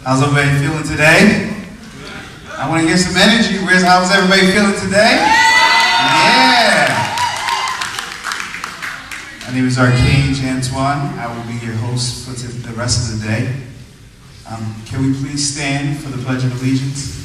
How's everybody feeling today? I want to hear some energy. How's everybody feeling today? Yeah! My name is Archange Antoine. I will be your host for the rest of the day. Can we please stand for the Pledge of Allegiance?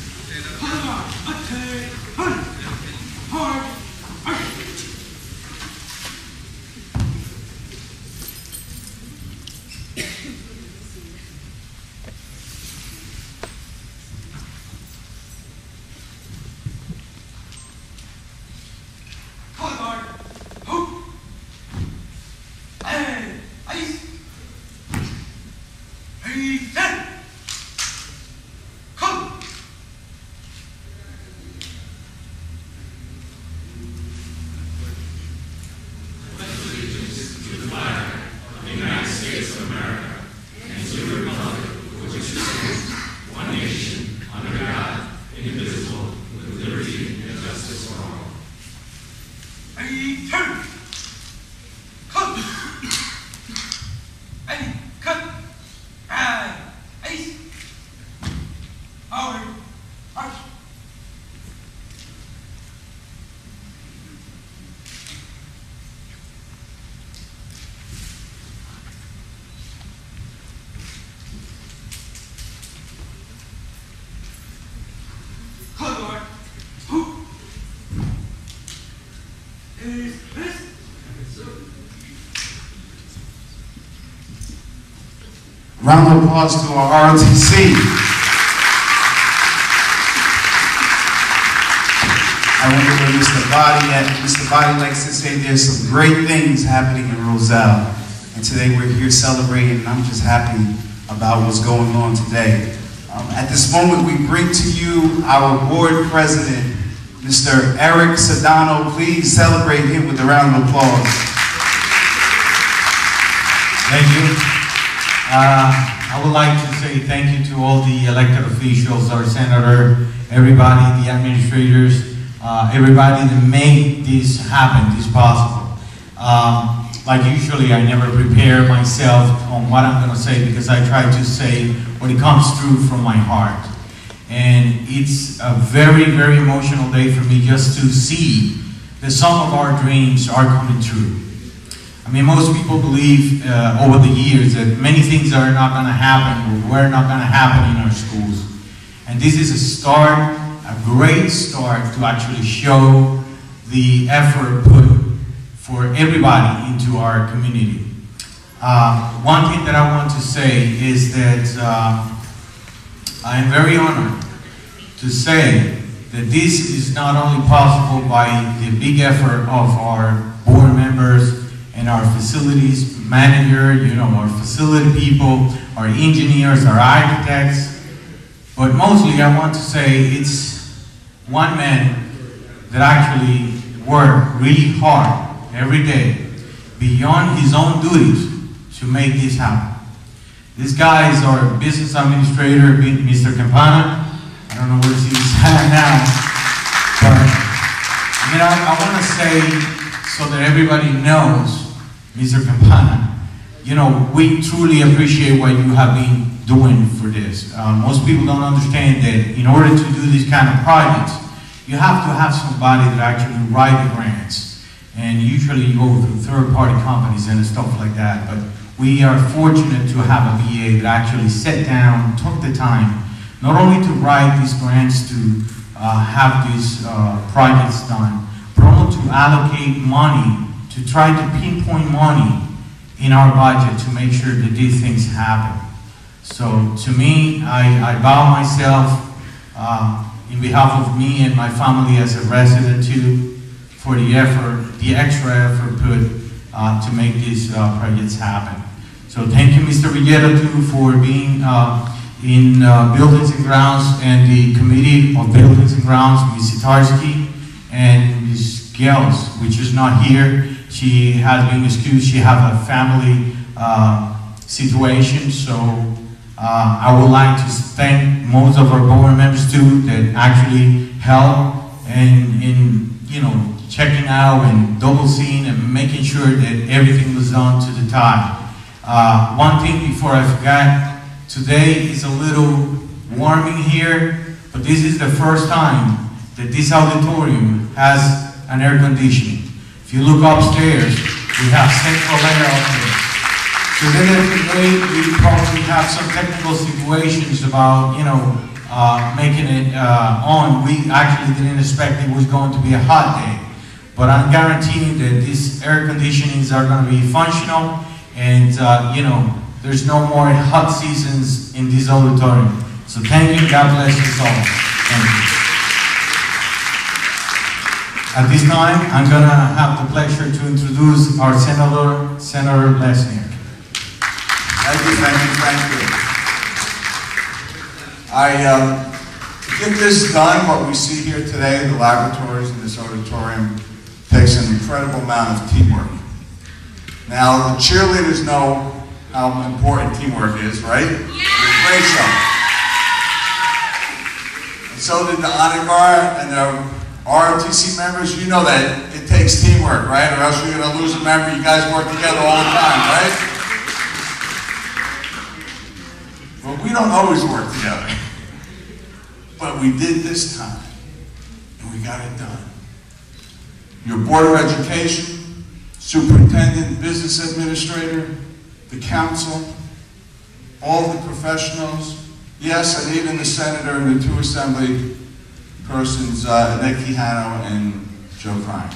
Round of applause to our ROTC. I wonder where Mr. Body at. Mr. Body likes to say there's some great things happening in Roselle. And today we're here celebrating, and I'm just happy about what's going on today. At this moment, we bring to you our board president, Mr. Eric Sedano. Please celebrate him with a round of applause. Thank you. I would like to say thank you to all the elected officials, our senator, everybody, the administrators, everybody that made this happen, this possible. Like usually, I never prepare myself on what I'm going to say because I try to say what it comes through from my heart. And it's a very, very emotional day for me just to see that some of our dreams are coming true. I mean, most people believe over the years that many things are not going to happen or were not going to happen in our schools. And this is a start, a great start to actually show the effort put for everybody into our community. One thing that I want to say is that I am very honored to say that this is not only possible by the big effort of our board members and our facilities manager, you know, our facility people, our engineers, our architects, but mostly I want to say it's one man that actually worked really hard every day beyond his own duties to make this happen. This guy is our business administrator, Mr. Campana. I don't know where he's at now, but you know, I want to say so that everybody knows, Mr. Campana, you know, we truly appreciate what you have been doing for this. Most people don't understand that in order to do these kind of projects, you have to have somebody that actually write the grants. And usually you go through third-party companies and stuff like that. But we are fortunate to have a VA that actually sat down, took the time, not only to write these grants to have these projects done, but also to allocate money, to try to pinpoint money in our budget to make sure that these things happen. So to me, I bow myself in behalf of me and my family as a resident too for the effort, the extra effort put to make these projects happen. So thank you, Mr. Villera too, for being in Buildings and Grounds and the Committee of Buildings and Grounds, Ms. Sitarsky and Ms. Gels, which is not here. She has been excused. She has a family situation, so I would like to thank most of our board members too that actually help in you know, checking out and double seeing and making sure that everything was done to the time. One thing before I forgot, Today is a little warm in here, but this is the first time that this auditorium has an air conditioning. If you look upstairs, we have central air up there. So then today we probably have some technical situations about, making it on. We actually didn't expect it was going to be a hot day. But I'm guaranteeing that these air conditionings are going to be functional, and there's no more hot seasons in this auditorium. So thank you, God bless you all. Thank you. At this time, I'm going to have the pleasure to introduce our Senator Lesniak. Thank you. To get this done, what we see here today, the laboratories in this auditorium, takes an incredible amount of teamwork. Now, the cheerleaders know how important teamwork is, right? Yeah. Great show. And so did the honor guard and the ROTC members. You know that it takes teamwork, right? Or else you're going to lose a member. You guys work together all the time, right? But we don't always work together. But we did this time, and we got it done. Your Board of Education, Superintendent, Business Administrator, the Council, all the professionals, yes, and even the Senator and the two Assembly persons, Nikki Hanno and Joe Crime.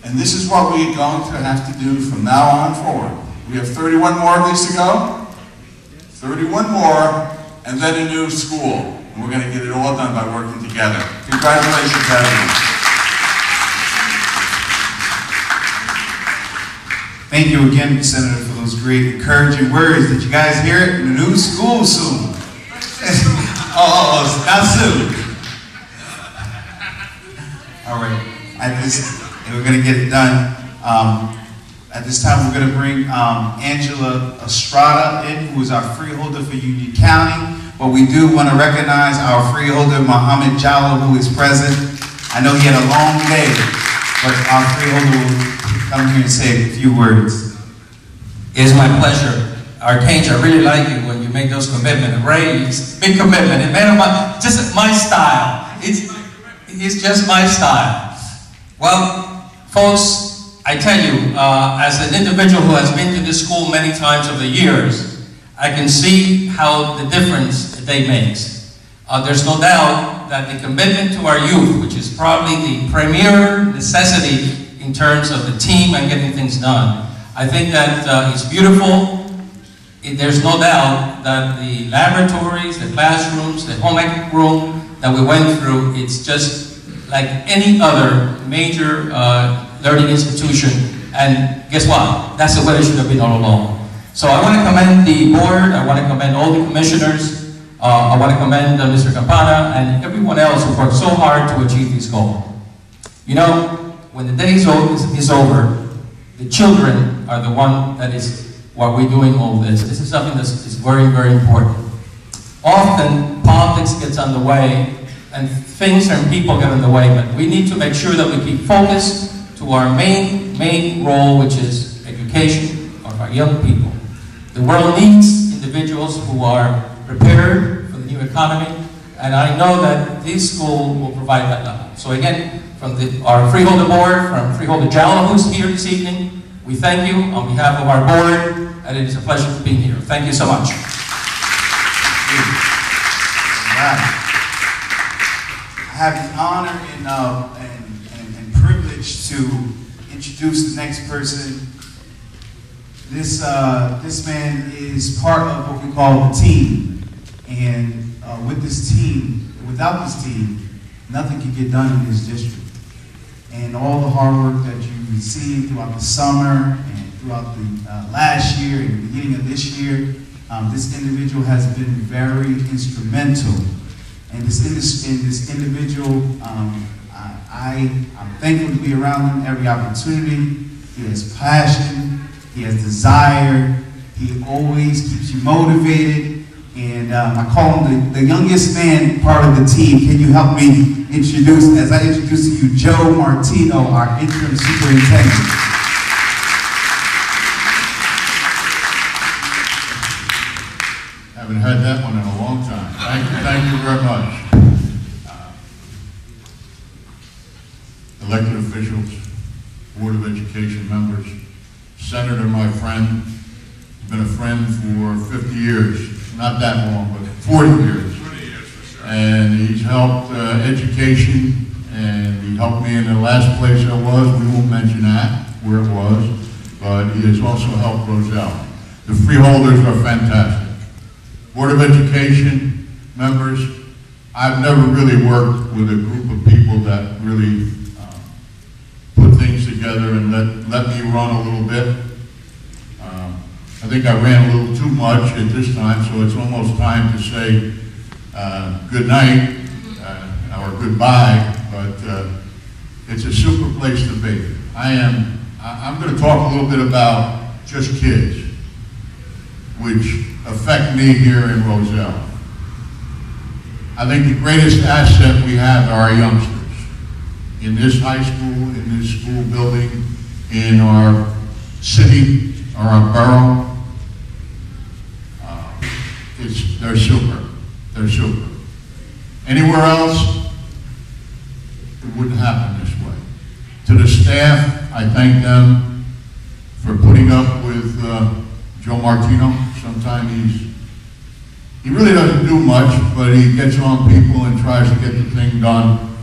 And this is what we're going to have to do from now on forward. We have 31 more of these to go. 31 more, and then a new school. And we're going to get it all done by working together. Congratulations, everyone. Thank you again, Senator, for those great encouraging words. Did you guys hear it? The new school soon. Not soon. All right. We're going to get it done. At this time, we're going to bring Angela Estrada in, who is our freeholder for Union County. But we do want to recognize our freeholder, Mohammed Jallo, who is present. I know he had a long day, but our freeholder will come here and say a few words. It's my pleasure. Archangel, I really like you when you make those commitments. Ray, it's big commitment. It's just my style. It's just my style. Well, folks, I tell you, as an individual who has been to this school many times over the years, I can see how the difference they makes. There's no doubt that the commitment to our youth, which is probably the premier necessity in terms of the team and getting things done. I think that it's beautiful. There's no doubt that the laboratories, the classrooms, the home ec room that we went through, it's just like any other major learning institution. And guess what? That's the way it should have been all along. So I want to commend the board. I want to commend all the commissioners. I want to commend Mr. Campana and everyone else who worked so hard to achieve this goal. You know, when the day is over, the children are the one that is what we're doing all this. This is something that's very, very important. Often, politics gets on the way, and things and people get in the way, but we need to make sure that we keep focused to our main role, which is education of our young people. The world needs individuals who are prepared for the new economy, and I know that this school will provide that level. So again, from our freeholder board, from Freeholder Jallo, who's here this evening, we thank you on behalf of our board, and it is a pleasure to be here. Thank you so much. I have the honor and privilege to introduce the next person. This man is part of what we call the team, and with this team, without this team, nothing can get done in this district. And all the hard work that you've received throughout the summer and throughout the last year and the beginning of this year, this individual has been very instrumental. And this individual, I'm thankful to be around him every opportunity. He has passion, he has desire, he always keeps you motivated. And I call him the youngest man part of the team. Can you help me introduce, as I introduce to you, Joe Martino, our interim superintendent. haven't had that one in a long time. Thank you very much. Elected officials, Board of Education members, Senator, my friend, been a friend for 50 years, not that long, but 40 years. 20 years for sure. And he's helped education, and he helped me in the last place I was. We won't mention that, where it was, but he has also helped Roselle. The freeholders are fantastic. Board of Education members, I've never really worked with a group of people that really put things together and let me run a little bit. I think I ran a little too much at this time, so it's almost time to say good night or goodbye, but it's a super place to be. I'm going to talk a little bit about just kids, which affect me here in Roselle. I think the greatest asset we have are our youngsters. In this high school, in this school building, in our city, or our borough, they're super. They're super. Anywhere else, it wouldn't happen this way. To the staff, I thank them for putting up with Joe Martino. Sometimes he really doesn't do much, but he gets on people and tries to get the thing done.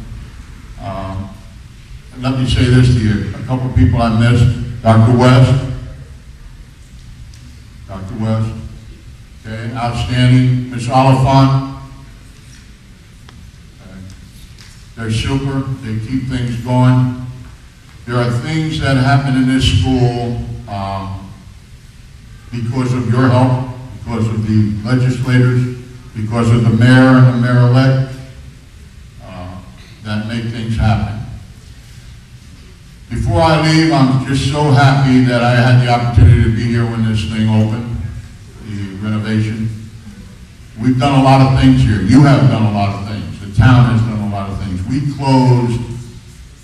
Let me say this to you. A couple of people I missed. Dr. West. Dr. West. Okay, outstanding. Ms. Oliphant. Okay. They're super. They keep things going. There are things that happen in this school because of your help, because of the legislators, because of the mayor and the mayor-elect that make things happen. Before I leave, I'm just so happy that I had the opportunity to be here when this thing opened, the renovation. We've done a lot of things here. You have done a lot of things. The town has done a lot of things. We closed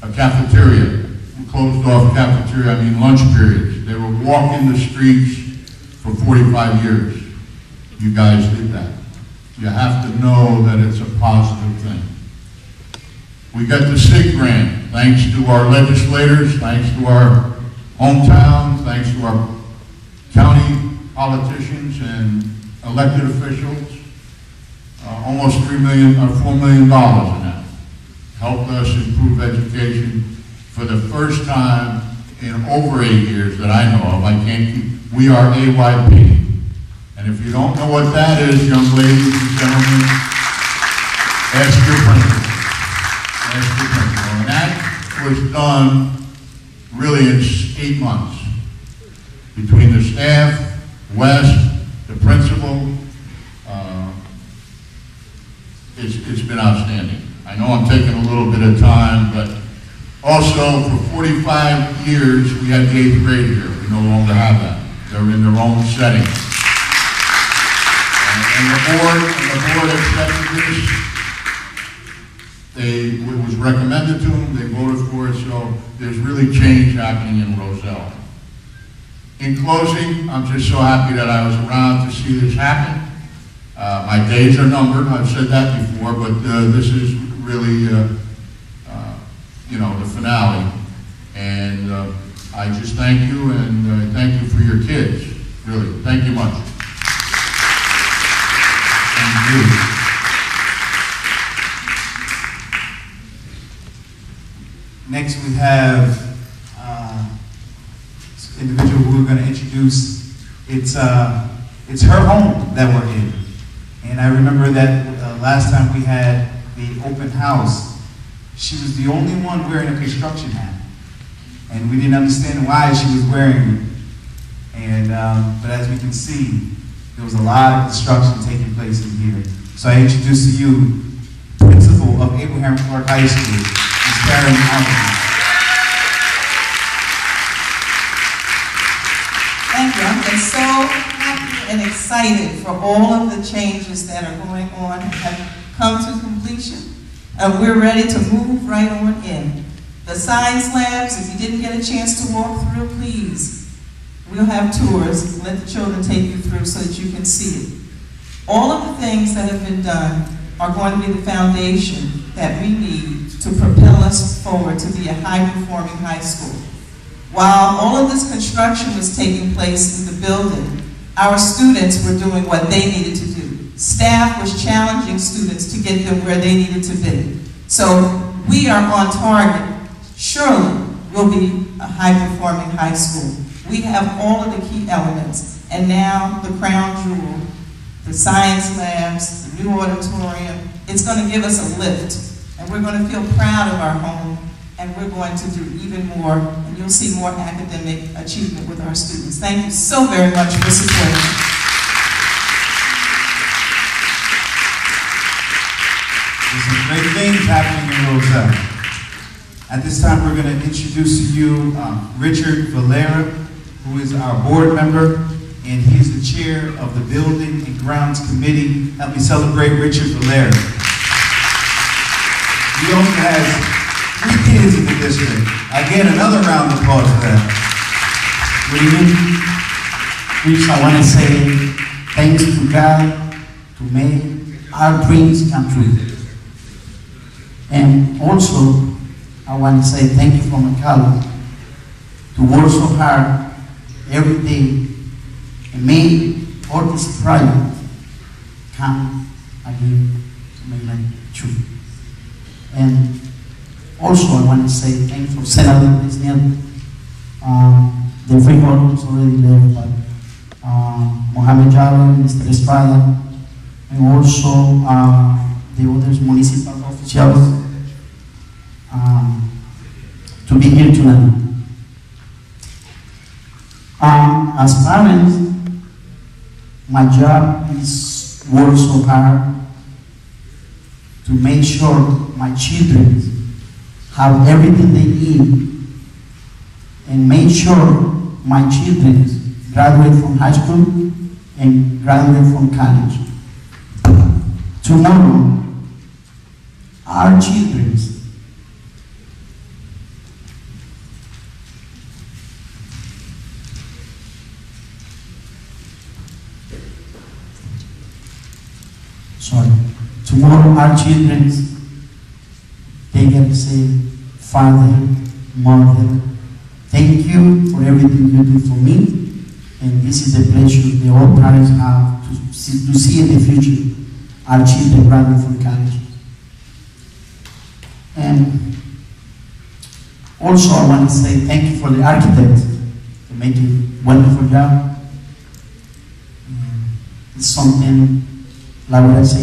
a cafeteria. We closed off cafeteria, I mean lunch periods. They were walking the streets for 45 years. You guys did that. You have to know that it's a positive thing. We got the SIG grant, thanks to our legislators, thanks to our hometown, thanks to our county politicians and elected officials. Almost $4 million in that. Helped us improve education for the first time in over 8 years that I know of. We are AYP. And if you don't know what that is, young ladies and gentlemen, ask your principal. And that was done really in 8 months between the staff, West, the principal. It's been outstanding. I know I'm taking a little bit of time, but also for 45 years we had the 8th grade here. We no longer have that. They're in their own setting. And the board accepted this. It was recommended to them, they voted for it, so there's really change happening in Roselle. In closing, I'm just so happy that I was around to see this happen. My days are numbered, I've said that before, but this is really, the finale. And I just thank you, and thank you for your kids, really. Thank you much. Thank you. Next we have this individual who we're going to introduce. It's her home that we're in. And I remember that last time we had the open house, she was the only one wearing a construction hat. And we didn't understand why she was wearing it. And, but as we can see, there was a lot of construction taking place in here. So I introduce to you principal of Abraham Clark High School, Ms. Karen Allen. Thank you. I'm just so happy and excited for all of the changes that are going on and have come to completion. And we're ready to move right on in. The science labs, if you didn't get a chance to walk through, please. We'll have tours. Let the children take you through so that you can see it. All of the things that have been done are going to be the foundation that we need to propel us forward to be a high-performing high school. While all of this construction was taking place in the building, our students were doing what they needed to do. Staff was challenging students to get them where they needed to be. So we are on target. Surely we'll be a high-performing high school. We have all of the key elements. And now the crown jewel, the science labs, the new auditorium, it's going to give us a lift. And we're going to feel proud of our home, and we're going to do even more, and you'll see more academic achievement with our students. Thank you so very much for supporting us. There's some great things happening in Roselle. At this time, we're going to introduce to you Richard Valera, who is our board member, and he is the chair of the Building and Grounds Committee. Help me celebrate Richard Valera. He also has 3 kids in the district. Again, another round of applause for that. Good evening. First, I want to say thanks to God to make our dreams come true. And also, I want to say thank you from my colleagues to work so hard every day and make all this project come again to make life true. And also I want to say thank you for Senator President. The free board was already left, but Mohamed Jalo, Mr. Estrada, and also the other municipal officials to be here tonight. As parents, my job is work so hard to make sure my children have everything they need and make sure my children graduate from high school and graduate from college. Tomorrow, our children tomorrow our children, they can say, Father, Mother, thank you for everything you do for me, and this is the pleasure the all parents have to see in the future our children graduate from college. And also I want to say thank you for the architect for making a wonderful job. It's something, like what I say,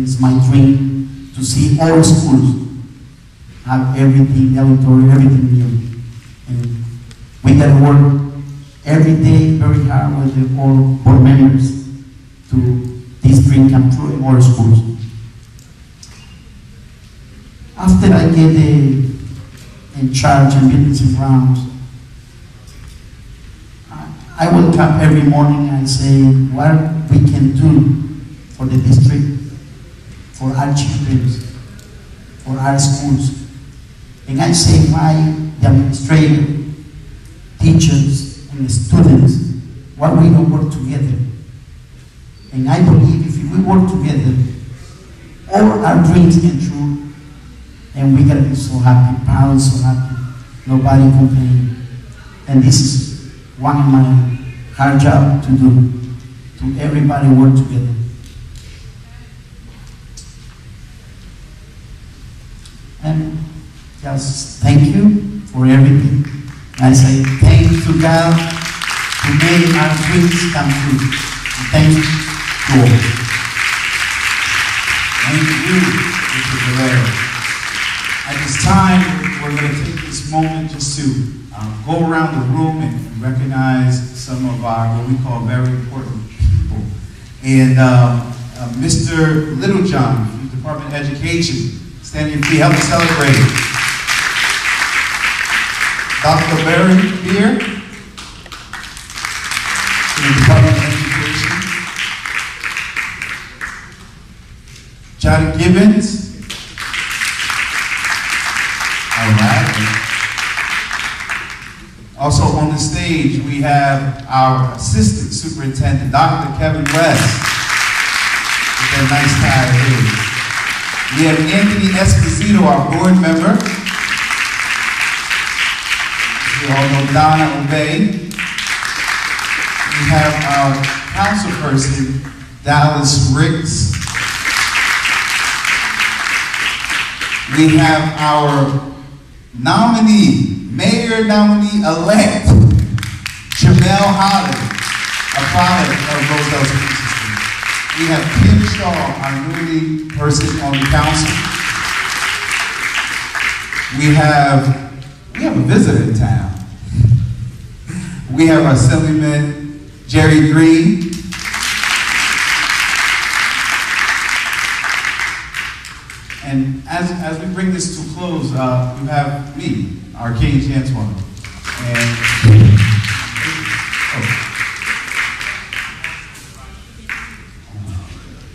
it's my dream to see all schools have everything, everything new. And we gotta work every day very hard with the all board members to this dream come true in all schools. After I get in charge and buildings and grounds, I will come every morning and say what we can do for the district, for our children, for our schools. And I say why the administrator, teachers, and the students, why we don't work together. And I believe if we work together, all our dreams can true, and we gotta be so happy, parents so happy, nobody complaining. And this is one of my hard job to do, to everybody work together. And just thank you for everything. I say thanks to God to make our dreams come true. And thank you to all. Thank you, Mr. Valera. At this time, we're going to take this moment just to go around the room and recognize some of our, what we call, very important people. And Mr. Littlejohn from the Department of Education, stand on your feet, help me celebrate. Dr. Barry Beer from the Department of Education. John Gibbons. All right. Also on the stage, we have our Assistant Superintendent, Dr. Kevin West. a nice tie of his. We have Anthony Esposito, our board member. We all know Donna Obey. We have our councilperson, Dallas Ricks. We have our mayor nominee-elect, Jamel Holland, a product of Roselle School System. We have Kim Shaw, our newly person on the council. We have a visitor in town. We have our Assemblyman, Jerry Green. And as we bring this to a close, we have me, Arcane Antoine. And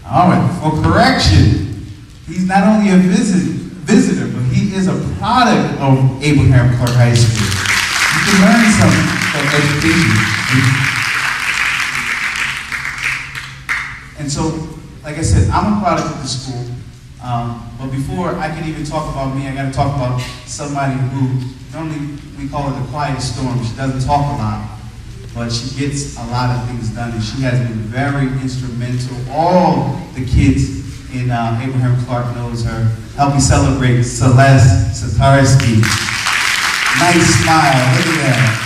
all right, for correction, he's not only a visitor, but he is a product of Abraham Clark High School. You can learn something from education. And so, like I said, I'm a product of the school. But before I can even talk about me, I got to talk about somebody who, normally we call her the quiet storm. She doesn't talk a lot, but she gets a lot of things done, and she has been very instrumental. All the kids in Abraham Clark knows her. Help me celebrate Celeste Satarski. Nice smile, look at that.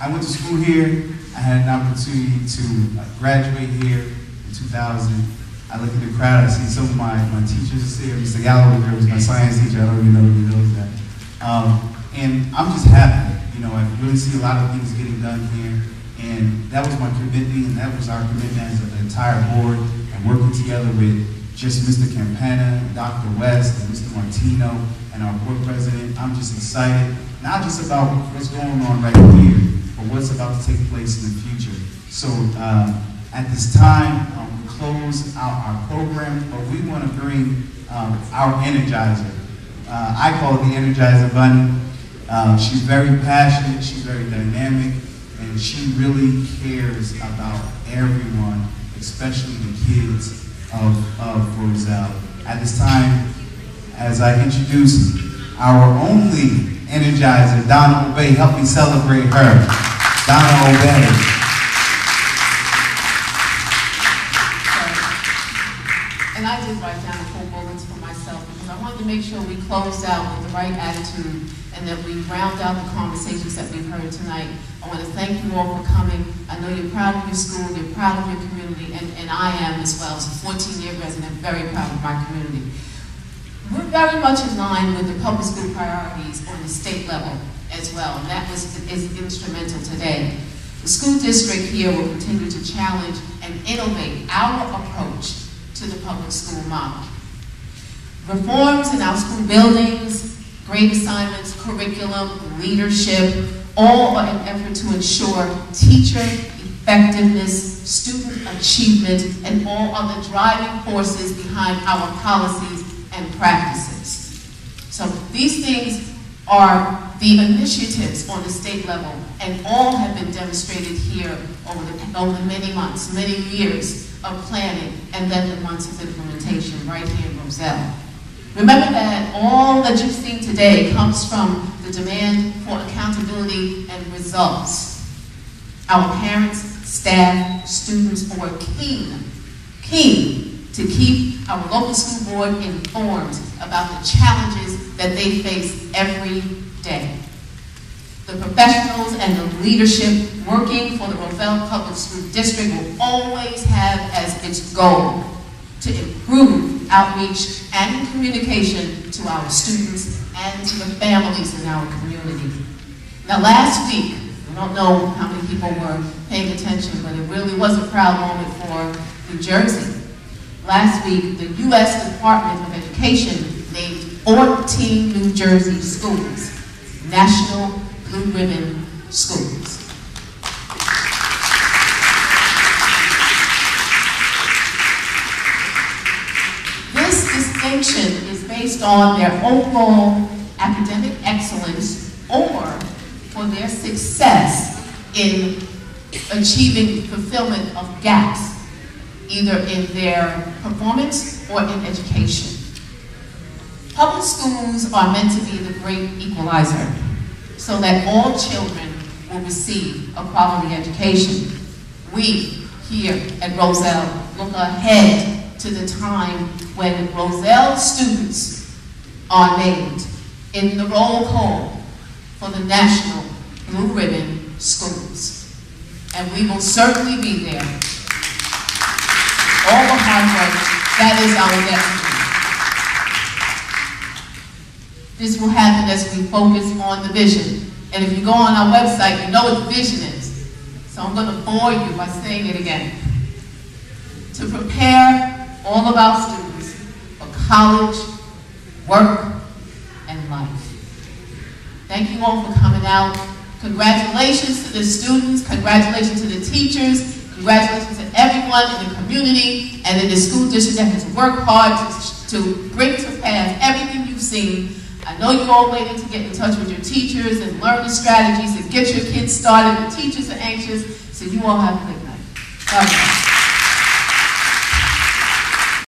I went to school here. I had an opportunity to graduate here in 2000. I look at the crowd, I see some of my teachers here. Mr. Galloway was my science teacher. I don't even know if he knows that. And I'm just happy. You know, I really see a lot of things getting done here. And that was my commitment, and that was our commitment as an entire board, and working together with just Mr. Campana, Dr. West, and Mr. Martino, and our board president. I'm just excited, not just about what's going on right here, but what's about to take place in the future. So at this time, we close out our program, but we want to bring our Energizer. I call it the Energizer Bunny. She's very passionate, she's very dynamic, and she really cares about everyone, especially the kids of Roselle. At this time, as I introduce our only Energizer, Donna Obey, help me celebrate her. Donna Obey. And I did write down a couple bullets for myself because I wanted to make sure we closed out with the right attitude and that we round out the conversations that we've heard tonight. I want to thank you all for coming. I know you're proud of your school, you're proud of your community, and I am as well. As a 14-year resident, very proud of my community. We're very much in line with the public school priorities on the state level as well, and that is instrumental today. The school district here will continue to challenge and innovate our approach to the public school model. Reforms in our school buildings, grade assignments, curriculum, leadership, all are an effort to ensure teacher effectiveness, student achievement, and all other driving forces behind our policies and practices. So these things are the initiatives on the state level, and all have been demonstrated here over many months, many years of planning, and then the months of implementation right here in Roselle. Remember that all that you've seen today comes from the demand for accountability and results. Our parents, staff, students were keen to keep our local school board informed about the challenges that they face every day. The professionals and the leadership working for the Roselle Public School District will always have as its goal to improve outreach and communication to our students and to the families in our community. Now last week, I don't know how many people were paying attention, but it really was a proud moment for New Jersey. Last week, the U.S. Department of Education named 14 New Jersey schools National Blue Ribbon Schools. This distinction is based on their overall academic excellence or for their success in achieving fulfillment of gaps, either in their performance or in education. Public schools are meant to be the great equalizer so that all children will receive a quality education. We here at Roselle look ahead to the time when Roselle students are named in the roll call for the National Blue Ribbon Schools. And we will certainly be there. All the hard work, that is our destiny. This will happen as we focus on the vision. And if you go on our website, you know what the vision is. So I'm going to bore you by saying it again. To prepare all of our students for college, work, and life. Thank you all for coming out. Congratulations to the students, congratulations to the teachers, congratulations to everyone in the community and in the school district that has worked hard to bring to pass everything you've seen. I know you're all waiting to get in touch with your teachers and learn the strategies and get your kids started. The teachers are anxious, so you all have a good night. God bless.